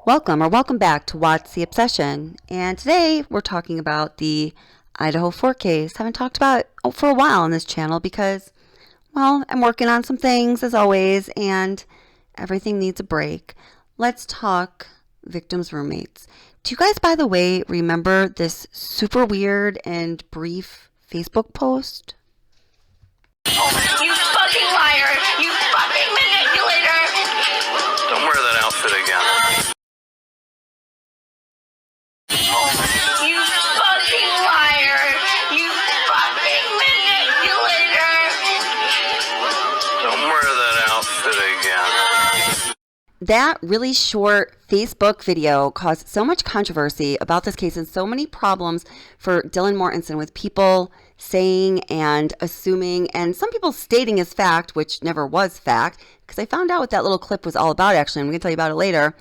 Welcome back to What's the Obsession. And today we're talking about the IDAHO4 case. Haven't talked about it for a while on this channel because, well, I'm working on some things as always and everything needs a break. Let's talk victims' roommates. Do you guys, by the way, remember this super weird and brief Facebook post? You fucking liar! You fucking manipulator! Don't wear that outfit again. You fucking liar! You fucking manipulator! Don't wear that outfit again. That really short Facebook video caused so much controversy about this case and so many problems for Dylan Mortensen with people saying and assuming and some people stating as fact, which never was fact, because I found out what that little clip was all about actually. I'm going to tell you about it later.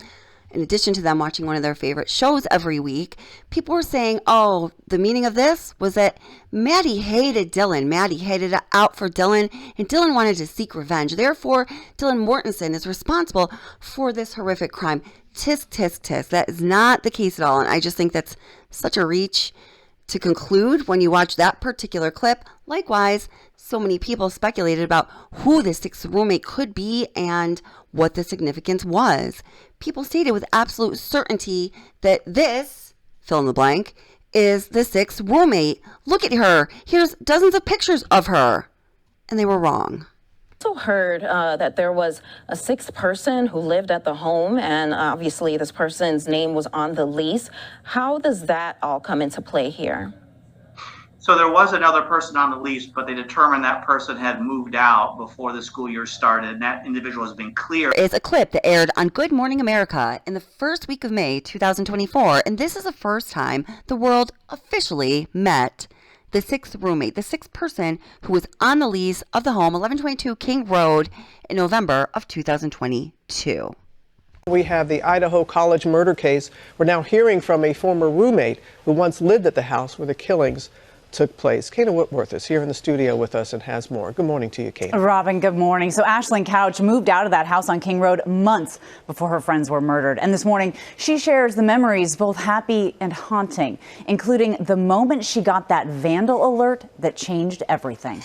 In addition to them watching one of their favorite shows every week, people were saying, oh, the meaning of this was that Maddie hated Dylan. Maddie hated out for Dylan, and Dylan wanted to seek revenge. Therefore, Dylan Mortensen is responsible for this horrific crime. Tisk, tisk, tisk. That is not the case at all, and I just think that's such a reach to conclude when you watch that particular clip. Likewise, so many people speculated about who the sixth roommate could be and what the significance was. People stated with absolute certainty that this, fill in the blank, is the sixth roommate. Look at her. Here's dozens of pictures of her. And they were wrong. Also heard that there was a sixth person who lived at the home, and obviously this person's name was on the lease. How does that all come into play here? So there was another person on the lease, but they determined that person had moved out before the school year started, and that individual has been cleared. It's a clip that aired on Good Morning America in the first week of May 2024, and this is the first time the world officially met the sixth roommate, the sixth person who was on the lease of the home, 1122 King Road, in November of 2022. We have the Idaho College murder case. We're now hearing from a former roommate who once lived at the house where the killings took place. Kayna Whitworth is here in the studio with us and has more. Good morning to you, Kayna. Robin, good morning. So Ashlyn Couch moved out of that house on King Road months before her friends were murdered. And this morning, she shares the memories, both happy and haunting, including the moment she got that vandal alert that changed everything.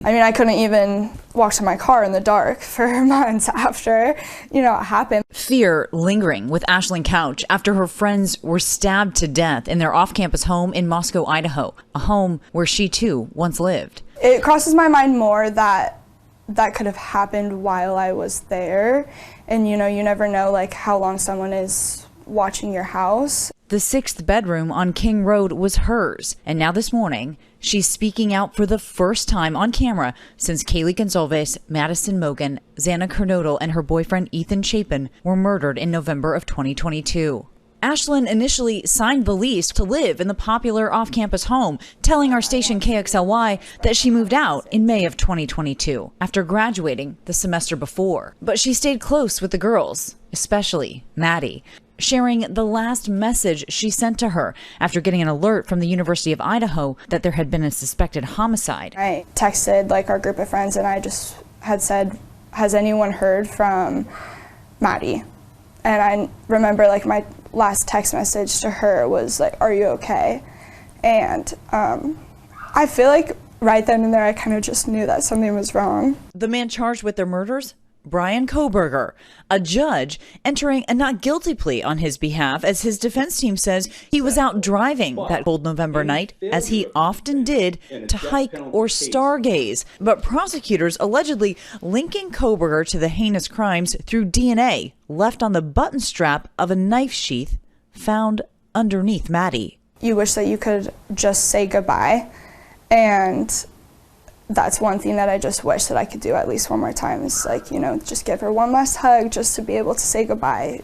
I mean, I couldn't even walk to my car in the dark for months after, it happened. Fear lingering with Ashlyn Couch after her friends were stabbed to death in their off-campus home in Moscow, Idaho, a home where she too once lived. It crosses my mind more that could have happened while I was there. And, you never know, how long someone is watching your house. The sixth bedroom on King Road was hers, and now this morning, she's speaking out for the first time on camera since Kaylee Goncalves, Madison Mogen, Xana Kernodle, and her boyfriend Ethan Chapin were murdered in November of 2022. Ashlyn initially signed the lease to live in the popular off-campus home, telling our station KXLY that she moved out in May of 2022 after graduating the semester before. But she stayed close with the girls, especially Maddie, sharing the last message she sent to her after getting an alert from the University of Idaho that there had been a suspected homicide. I texted our group of friends and I just had said, has anyone heard from Maddie? And I remember my last text message to her was are you okay? And I feel right then and there I kind of just knew that something was wrong. The man charged with their murders? Bryan Koberger, a judge entering a not guilty plea on his behalf as his defense team says he was out driving that cold November night, as he often did, to hike or stargaze. But prosecutors allegedly linking Koberger to the heinous crimes through DNA left on the button strap of a knife sheath found underneath Maddie. You wish that you could just say goodbye, and that's one thing that I just wish that I could do at least one more time is just give her one last hug just to be able to say goodbye.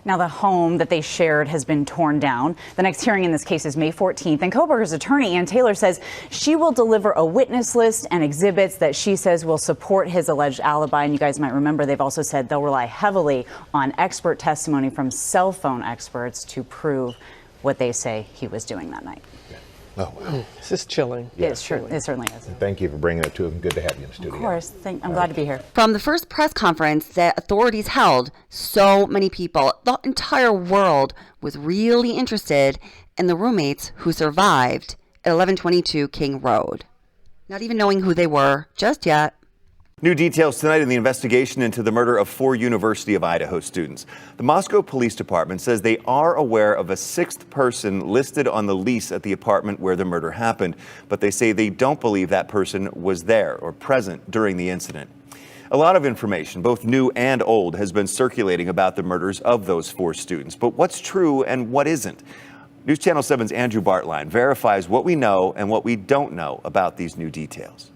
Now, the home that they shared has been torn down. The next hearing in this case is May 14th, and Koberger's attorney, Ann Taylor, says she will deliver a witness list and exhibits that she says will support his alleged alibi. And you guys might remember they've also said they'll rely heavily on expert testimony from cell phone experts to prove what they say he was doing that night. Oh, wow. This is chilling. It certainly is. Thank you for bringing it to us. Good to have you in the studio. Of course. I'm glad to be here. From the first press conference that authorities held, so many people, the entire world, was really interested in the roommates who survived at 1122 King Road. Not even knowing who they were just yet. New details tonight in the investigation into the murder of 4 University of Idaho students. The Moscow Police Department says they are aware of a 6th person listed on the lease at the apartment where the murder happened, but they say they don't believe that person was there or present during the incident. A lot of information, both new and old, has been circulating about the murders of those 4 students. But what's true and what isn't? News Channel 7's Andrew Bartline verifies what we know and what we don't know about these new details.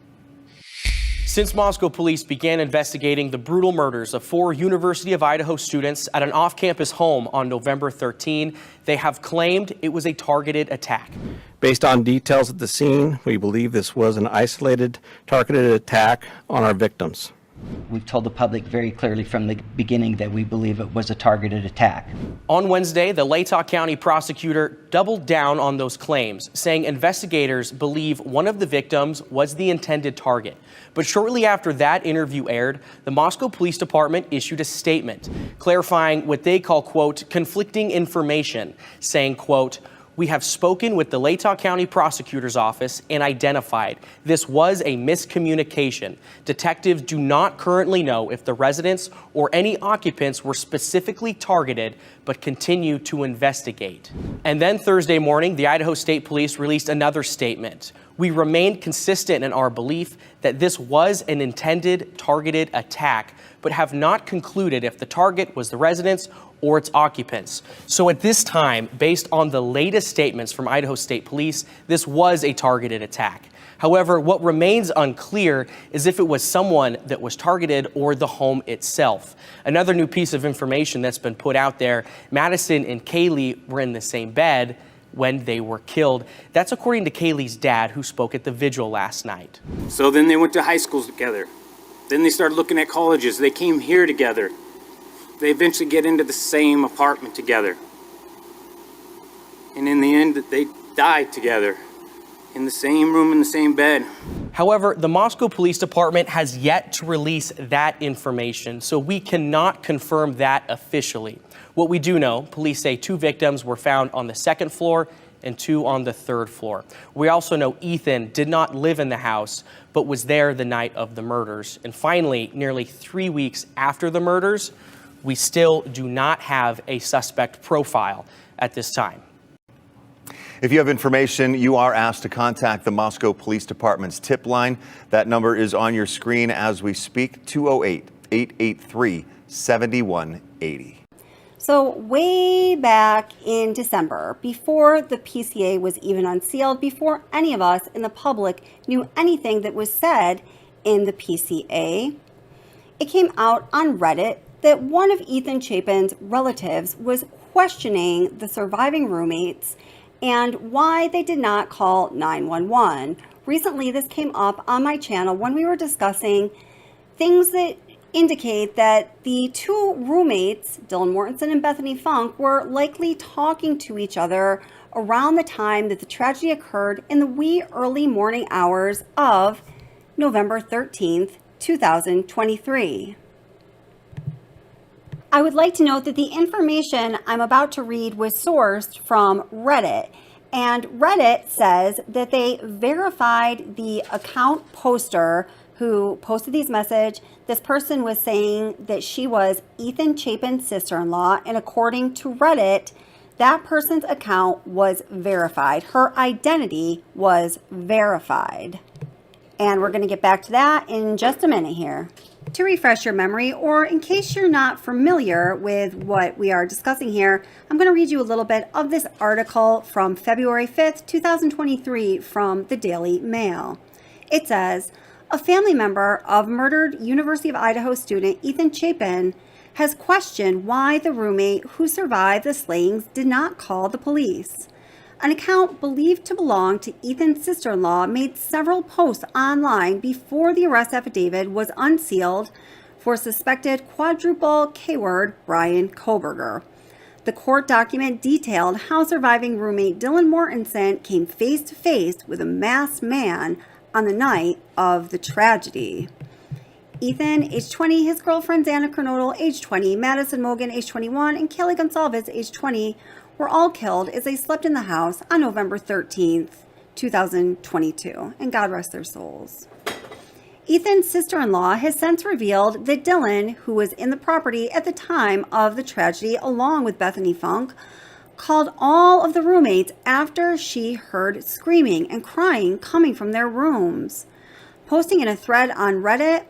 Since Moscow police began investigating the brutal murders of 4 University of Idaho students at an off-campus home on November 13, they have claimed it was a targeted attack. Based on details at the scene, we believe this was an isolated, targeted attack on our victims. We've told the public very clearly from the beginning that we believe it was a targeted attack. On Wednesday, the Latah County prosecutor doubled down on those claims, saying investigators believe one of the victims was the intended target. But shortly after that interview aired, the Moscow Police Department issued a statement clarifying what they call, quote, conflicting information, saying, quote, we have spoken with the Latah County Prosecutor's Office and identified this was a miscommunication. Detectives do not currently know if the residents or any occupants were specifically targeted, but continue to investigate. And then Thursday morning, the Idaho State Police released another statement. We remained consistent in our belief that this was an intended targeted attack, but have not concluded if the target was the residents or its occupants. So at this time, based on the latest statements from Idaho State Police, this was a targeted attack. However, what remains unclear is if it was someone that was targeted or the home itself. Another new piece of information that's been put out there, Madison and Kaylee were in the same bed when they were killed. That's according to Kaylee's dad, who spoke at the vigil last night. So then they went to high schools together. Then they started looking at colleges. They came here together. They eventually get into the same apartment together. And in the end, they died together in the same room, in the same bed. However, the Moscow Police Department has yet to release that information, so we cannot confirm that officially. What we do know, police say 2 victims were found on the 2nd floor and 2 on the 3rd floor. We also know Ethan did not live in the house, but was there the night of the murders. And finally, nearly 3 weeks after the murders, we still do not have a suspect profile at this time. If you have information, you are asked to contact the Moscow Police Department's tip line. That number is on your screen as we speak, 208-883-7180. So way back in December, before the PCA was even unsealed, before any of us in the public knew anything that was said in the PCA, it came out on Reddit that one of Ethan Chapin's relatives was questioning the surviving roommates and why they did not call 911. Recently, this came up on my channel when we were discussing things that indicate that the 2 roommates, Dylan Mortensen and Bethany Funk, were likely talking to each other around the time that the tragedy occurred in the wee early morning hours of November 13th, 2023. I would like to note that the information I'm about to read was sourced from Reddit, and Reddit says that they verified the account poster who posted these messages. This person was saying that she was Ethan Chapin's sister-in-law, and according to Reddit, that person's account was verified. Her identity was verified. And we're going to get back to that in just a minute here. To refresh your memory, or in case you're not familiar with what we are discussing here, I'm going to read you a little bit of this article from February 5th, 2023 from the Daily Mail. It says, a family member of murdered University of Idaho student Ethan Chapin has questioned why the roommate who survived the slayings did not call the police. An account believed to belong to Ethan's sister-in-law made several posts online before the arrest affidavit was unsealed for suspected quadruple K-word Bryan Koberger. The court document detailed how surviving roommate Dylan Mortensen came face to face with a masked man on the night of the tragedy. Ethan, age 20, his girlfriend Xana Kernodle, age 20, Madison Mogen, age 21, and Kaylee Goncalves, age 20, were all killed as they slept in the house on November 13th, 2022, and God rest their souls. Ethan's sister-in-law has since revealed that Dylan, who was in the property at the time of the tragedy along with Bethany Funk, called all of the roommates after she heard screaming and crying coming from their rooms. Posting in a thread on Reddit,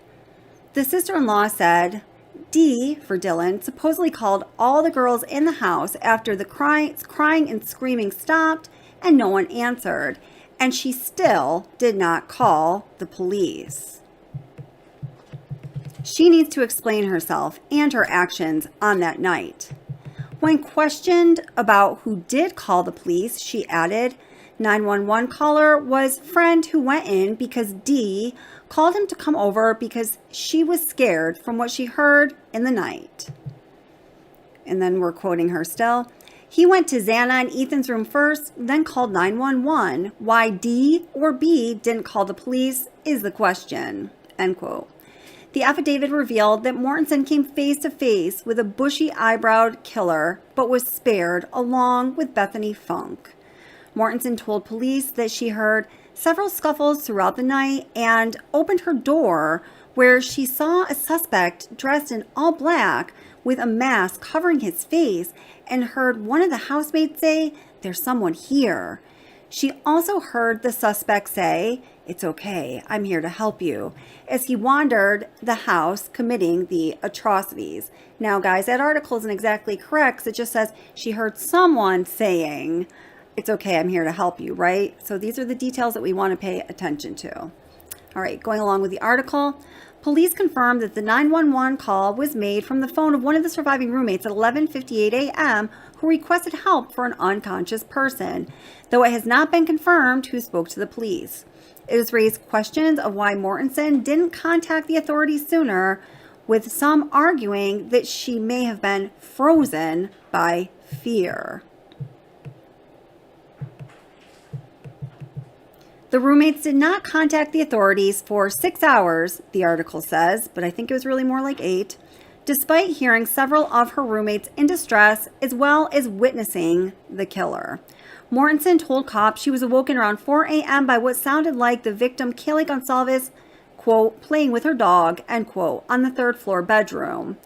the sister-in-law said, Dee, for Dylan, supposedly called all the girls in the house after the crying and screaming stopped and no one answered, and she still did not call the police. She needs to explain herself and her actions on that night. When questioned about who did call the police, she added, 911 caller was friend who went in because Dee called him to come over because she was scared from what she heard in the night. And then we're quoting her still. He went to Xana and Ethan's room first, then called 911. Why D or B didn't call the police is the question. End quote. The affidavit revealed that Mortensen came face to face with a bushy-eyebrowed killer, but was spared along with Bethany Funk. Mortensen told police that she heard several scuffles throughout the night and opened her door where she saw a suspect dressed in all black with a mask covering his face and heard one of the housemates say, "There's someone here." She also heard the suspect say, "It's okay, I'm here to help you," as he wandered the house committing the atrocities. Now, guys, that article isn't exactly correct. It just says she heard someone saying, "It's okay, I'm here to help you," right? So these are the details that we want to pay attention to. All right, going along with the article, police confirmed that the 911 call was made from the phone of one of the surviving roommates at 11:58 a.m. who requested help for an unconscious person, though it has not been confirmed who spoke to the police. It has raised questions of why Mortensen didn't contact the authorities sooner, with some arguing that she may have been frozen by fear. The roommates did not contact the authorities for 6 hours, the article says, but I think it was really more like 8, despite hearing several of her roommates in distress as well as witnessing the killer. Mortensen told cops she was awoken around 4 a.m. by what sounded like the victim, Kaylee Goncalves, quote, playing with her dog, end quote, on the third floor bedroom.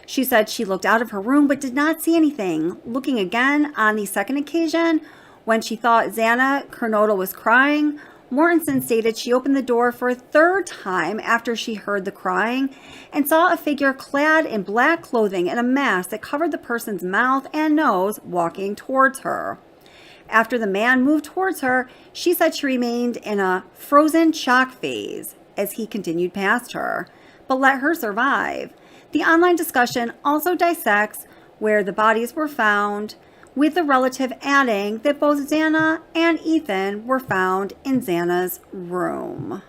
She said she looked out of her room but did not see anything. Looking again on the second occasion, when she thought Xana Kernodle was crying, Mortensen stated she opened the door for a third time after she heard the crying and saw a figure clad in black clothing and a mask that covered the person's mouth and nose walking towards her. After the man moved towards her, she said she remained in a frozen shock phase as he continued past her, but let her survive. The online discussion also dissects where the bodies were found, with the relative adding that both Xana and Ethan were found in Xana's room.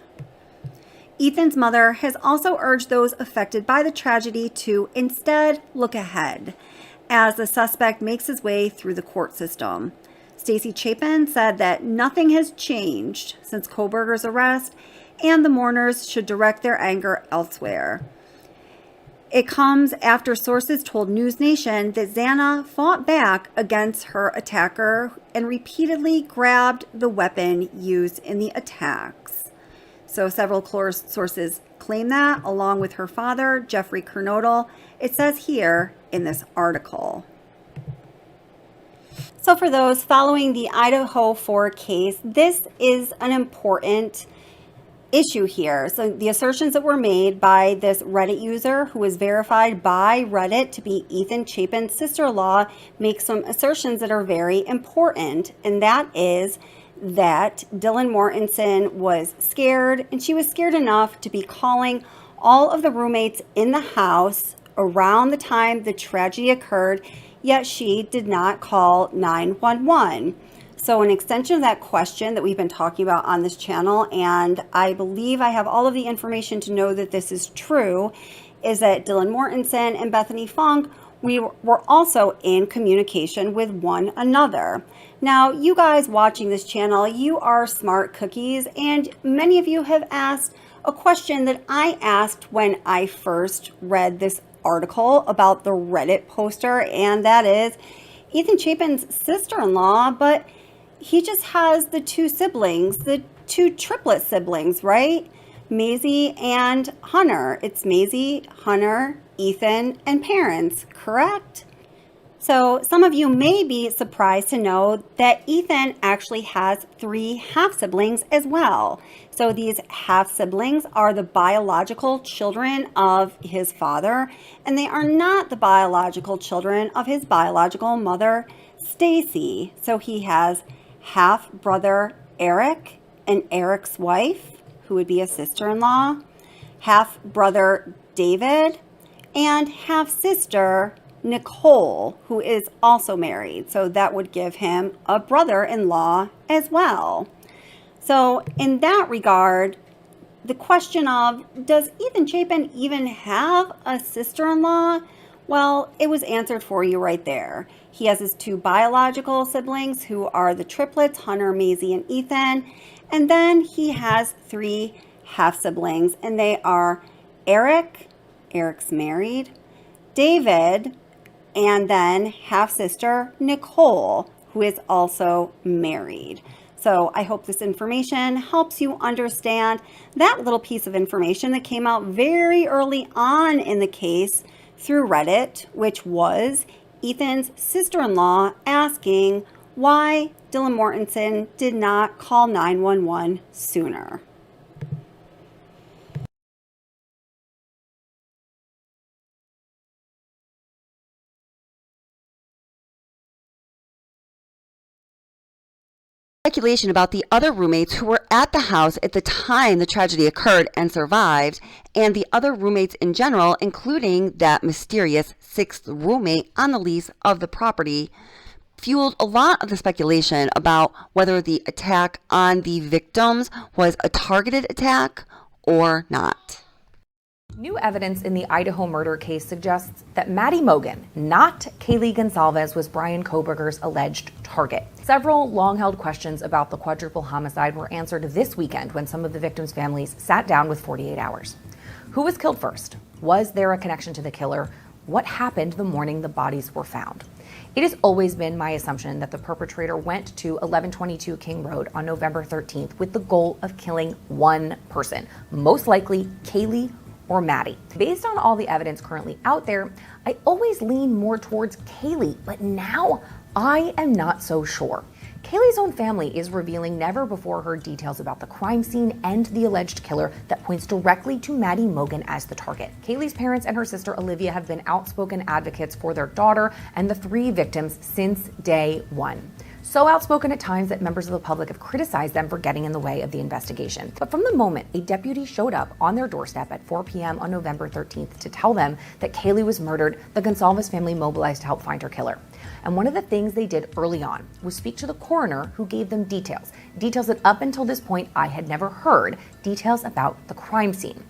Ethan's mother has also urged those affected by the tragedy to instead look ahead as the suspect makes his way through the court system. Stacey Chapin said that nothing has changed since Koberger's arrest and the mourners should direct their anger elsewhere. It comes after sources told News Nation that Xana fought back against her attacker and repeatedly grabbed the weapon used in the attacks. So several sources claim that, along with her father, Jeffrey Kernodle. It says here in this article. So for those following the IDAHO4 case, this is an important issue here. So the assertions that were made by this Reddit user who was verified by Reddit to be Ethan Chapin's sister-in-law make some assertions that are very important, and that is that Dylan Mortensen was scared, and she was scared enough to be calling all of the roommates in the house around the time the tragedy occurred, yet she did not call 911. So an extension of that question that we've been talking about on this channel, and I believe I have all of the information to know that this is true, is that Dylan Mortensen and Bethany Funk We were also in communication with one another. Now, you guys watching this channel, you are smart cookies, and many of you have asked a question that I asked when I first read this article about the Reddit poster, and that is Ethan Chapin's sister-in-law, but he just has the two siblings, the two triplet siblings, right? Maisie and Hunter. It's Maisie, Hunter, Ethan, and parents, correct? So some of you may be surprised to know that Ethan actually has 3 half-siblings as well. So these half-siblings are the biological children of his father, and they are not the biological children of his biological mother, Stacy. So he has half-brother Eric and Eric's wife, who would be a sister-in-law, half-brother David, and half-sister Nicole, who is also married. So that would give him a brother-in-law as well. So in that regard, the question of, does Ethan Chapin even have a sister-in-law? Well, it was answered for you right there. He has his 2 biological siblings who are the triplets, Hunter, Maisie, and Ethan. And then he has 3 half-siblings, and they are Eric's married, David, and then half-sister Nicole, who is also married. So I hope this information helps you understand that little piece of information that came out very early on in the case through Reddit, which was Ethan's sister-in-law asking why Dylan Mortensen did not call 911 sooner. Speculation about the other roommates who were at the house at the time the tragedy occurred and survived, and the other roommates in general, including that mysterious 6th roommate on the lease of the property, fueled a lot of the speculation about whether the attack on the victims was a targeted attack or not. New evidence in the Idaho murder case suggests that Maddy Mogen, not Kaylee Goncalves, was Bryan Koberger's alleged target. Several long-held questions about the quadruple homicide were answered this weekend when some of the victims' families sat down with 48 hours. Who was killed first? Was there a connection to the killer? What happened the morning the bodies were found? It has always been my assumption that the perpetrator went to 1122 King Road on November 13th with the goal of killing one person, most likely Kaylee or Maddy. Based on all the evidence currently out there, I always lean more towards Kaylee, but now I am not so sure. Kaylee's own family is revealing never-before-heard details about the crime scene and the alleged killer that points directly to Maddy Mogen as the target. Kaylee's parents and her sister Olivia have been outspoken advocates for their daughter and the 3 victims since day one. So outspoken at times that members of the public have criticized them for getting in the way of the investigation. But from the moment a deputy showed up on their doorstep at 4 p.m. on November 13th to tell them that Kaylee was murdered, the Goncalves family mobilized to help find her killer. And one of the things they did early on was speak to the coroner, who gave them details that up until this point I had never heard, details about the crime scene.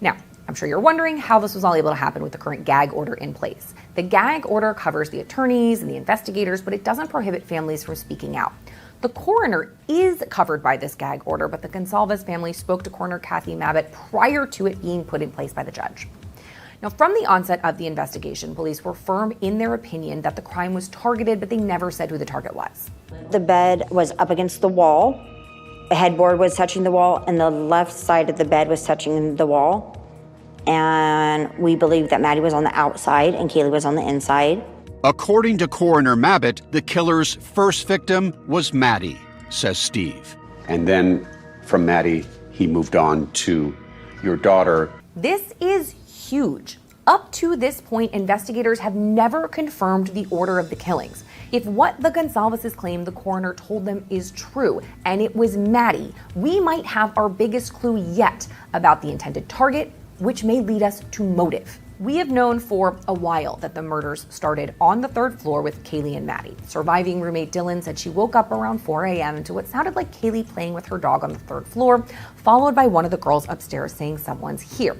Now, I'm sure you're wondering how this was all able to happen with the current gag order in place. The gag order covers the attorneys and the investigators, but it doesn't prohibit families from speaking out. The coroner is covered by this gag order, but the Goncalves family spoke to Coroner Kathy Mabbitt prior to it being put in place by the judge. Now, from the onset of the investigation, police were firm in their opinion that the crime was targeted, but they never said who the target was. The bed was up against the wall. The headboard was touching the wall, and the left side of the bed was touching the wall. And we believe that Maddy was on the outside and Kaylee was on the inside. According to Coroner Mabbitt, the killer's first victim was Maddy, says Steve. And then from Maddy, he moved on to your daughter. This is huge. Up to this point, investigators have never confirmed the order of the killings. If what the Goncalves claim the coroner told them is true, and it was Maddy, we might have our biggest clue yet about the intended target, which may lead us to motive. We have known for a while that the murders started on the 3rd floor with Kaylee and Maddy. Surviving roommate Dylan said she woke up around 4 a.m. to what sounded like Kaylee playing with her dog on the 3rd floor, followed by one of the girls upstairs saying someone's here.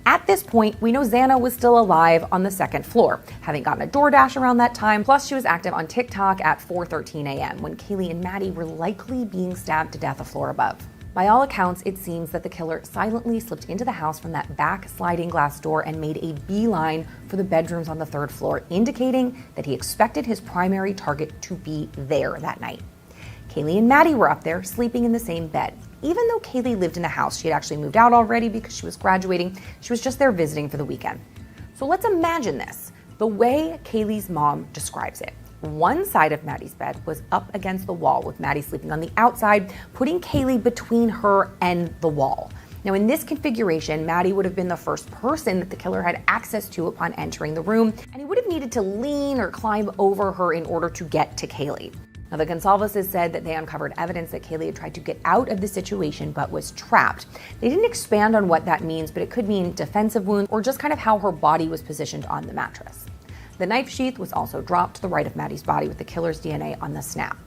At this point, we know Xana was still alive on the second floor, having gotten a DoorDash around that time, plus she was active on TikTok at 4:13 a.m. when Kaylee and Maddie were likely being stabbed to death a floor above. By all accounts, it seems that the killer silently slipped into the house from that back sliding glass door and made a beeline for the bedrooms on the third floor, indicating that he expected his primary target to be there that night. Kaylee and Maddie were up there, sleeping in the same bed. Even though Kaylee lived in the house, she had actually moved out already because she was graduating. She was just there visiting for the weekend. So let's imagine this, the way Kaylee's mom describes it. One side of Maddie's bed was up against the wall, with Maddie sleeping on the outside, putting Kaylee between her and the wall. Now, in this configuration, Maddie would have been the first person that the killer had access to upon entering the room, and he would have needed to lean or climb over her in order to get to Kaylee. Now, the Goncalves said that they uncovered evidence that Kaylee had tried to get out of the situation but was trapped. They didn't expand on what that means, but it could mean defensive wounds or just kind of how her body was positioned on the mattress. The knife sheath was also dropped to the right of Maddie's body with the killer's DNA on the snap.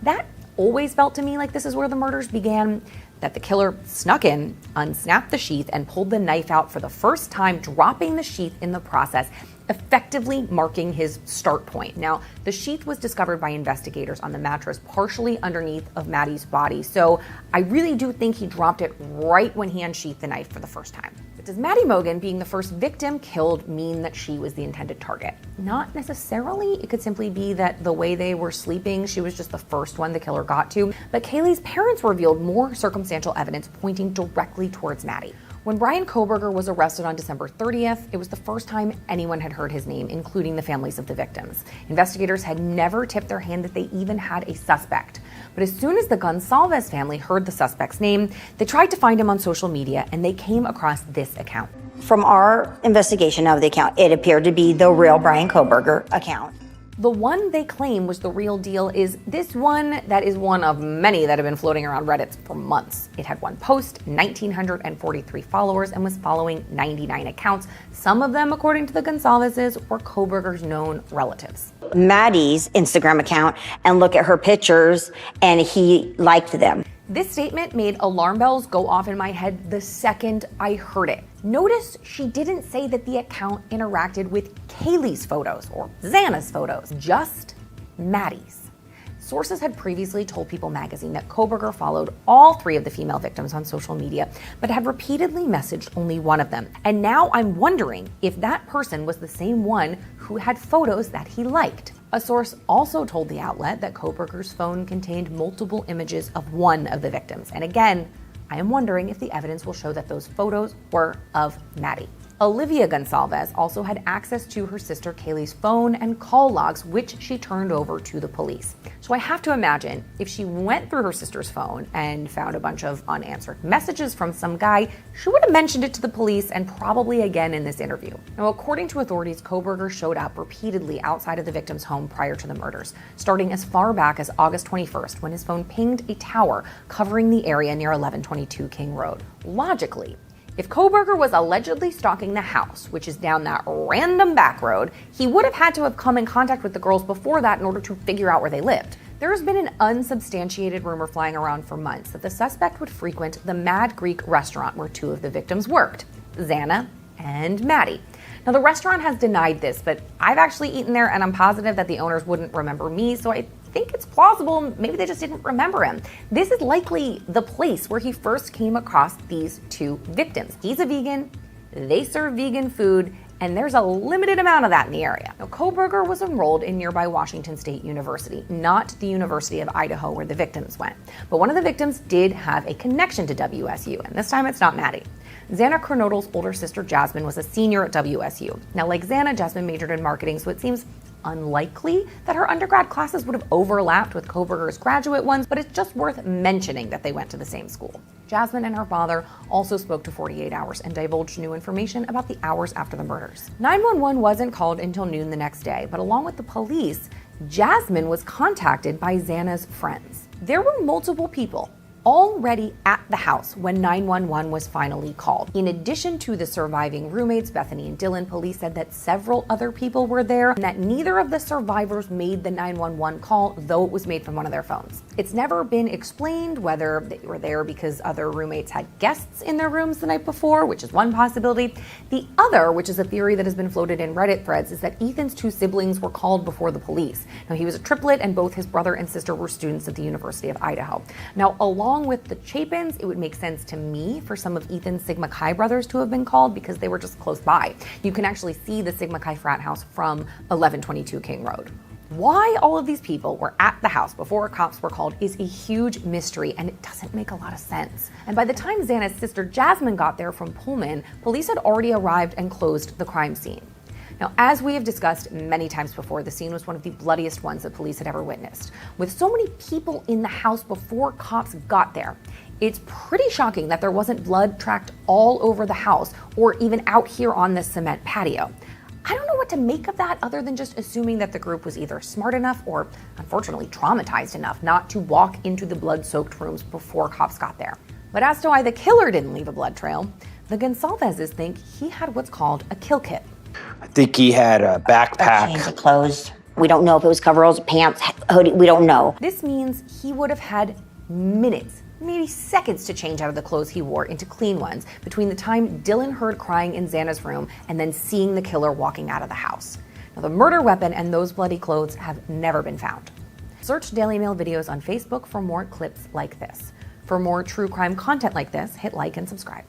That always felt to me like this is where the murders began, that the killer snuck in, unsnapped the sheath, and pulled the knife out for the first time, dropping the sheath in the process, effectively marking his start point. Now, the sheath was discovered by investigators on the mattress partially underneath of Maddie's body, so I really do think he dropped it right when he unsheathed the knife for the first time. But does Maddie Mogen being the first victim killed mean that she was the intended target? Not necessarily. It could simply be that the way they were sleeping, she was just the first one the killer got to. But Kaylee's parents revealed more circumstantial evidence pointing directly towards Maddie. When Bryan Koberger was arrested on December 30th, it was the first time anyone had heard his name, including the families of the victims. Investigators had never tipped their hand that they even had a suspect. But as soon as the Goncalves family heard the suspect's name, they tried to find him on social media, and they came across this account. From our investigation of the account, it appeared to be the real Bryan Koberger account. The one they claim was the real deal is this one that is one of many that have been floating around Reddit for months. It had one post, 1,943 followers, and was following 99 accounts. Some of them, according to the Goncalveses, were Koberger's known relatives. Maddie's Instagram account, and look at her pictures, and he liked them. This statement made alarm bells go off in my head the second I heard it. Notice she didn't say that the account interacted with Kaylee's photos or Xana's photos, just Maddie's. Sources had previously told People magazine that Koberger followed all three of the female victims on social media, but had repeatedly messaged only one of them. And now I'm wondering if that person was the same one who had photos that he liked. A source also told the outlet that Koberger's phone contained multiple images of one of the victims. And again, I am wondering if the evidence will show that those photos were of Maddie. Olivia Goncalves also had access to her sister Kaylee's phone and call logs, which she turned over to the police. So I have to imagine if she went through her sister's phone and found a bunch of unanswered messages from some guy, she would have mentioned it to the police and probably again in this interview. Now, according to authorities, Koberger showed up repeatedly outside of the victim's home prior to the murders, starting as far back as August 21st when his phone pinged a tower covering the area near 1122 King Road. Logically, if Koberger was allegedly stalking the house, which is down that random back road, he would have had to have come in contact with the girls before that in order to figure out where they lived. There has been an unsubstantiated rumor flying around for months that the suspect would frequent the Mad Greek restaurant where two of the victims worked, Xana and Maddie. Now, the restaurant has denied this, but I've actually eaten there and I'm positive that the owners wouldn't remember me, so I think it's plausible maybe they just didn't remember him. This is likely the place where he first came across these two victims. He's a vegan, they serve vegan food, and there's a limited amount of that in the area. Now, Koberger was enrolled in nearby Washington State University, not the University of Idaho where the victims went. But one of the victims did have a connection to WSU, and this time it's not Maddie. Xana Kernodle's older sister Jasmine was a senior at WSU. Now, like Xana, Jasmine majored in marketing, so it seems unlikely that her undergrad classes would have overlapped with Koberger's graduate ones, but it's just worth mentioning that they went to the same school. Jasmine and her father also spoke to 48 Hours and divulged new information about the hours after the murders. 911 wasn't called until noon the next day, but along with the police, Jasmine was contacted by Xana's friends. There were multiple people already at the house when 911 was finally called. In addition to the surviving roommates, Bethany and Dylan, police said that several other people were there and that neither of the survivors made the 911 call, though it was made from one of their phones. It's never been explained whether they were there because other roommates had guests in their rooms the night before, which is one possibility. The other, which is a theory that has been floated in Reddit threads, is that Ethan's two siblings were called before the police. Now, he was a triplet, and both his brother and sister were students at the University of Idaho. Now, along with the Chapins, it would make sense to me for some of Ethan's Sigma Chi brothers to have been called because they were just close by. You can actually see the Sigma Chi frat house from 1122 King Road. Why all of these people were at the house before cops were called is a huge mystery, and it doesn't make a lot of sense. And by the time Xana's sister Jasmine got there from Pullman, police had already arrived and closed the crime scene. Now, as we have discussed many times before, the scene was one of the bloodiest ones that police had ever witnessed. With so many people in the house before cops got there, it's pretty shocking that there wasn't blood tracked all over the house or even out here on this cement patio. I don't know what to make of that other than just assuming that the group was either smart enough or, unfortunately, traumatized enough not to walk into the blood-soaked rooms before cops got there. But as to why the killer didn't leave a blood trail, the Goncalveses think he had what's called a kill kit. I think he had a backpack. Change of clothes. We don't know if it was coveralls, pants, hoodie. We don't know. This means he would have had minutes, maybe seconds to change out of the clothes he wore into clean ones between the time Dylan heard crying in Xana's room and then seeing the killer walking out of the house. Now, the murder weapon and those bloody clothes have never been found. Search Daily Mail videos on Facebook for more clips like this. For more true crime content like this, hit like and subscribe.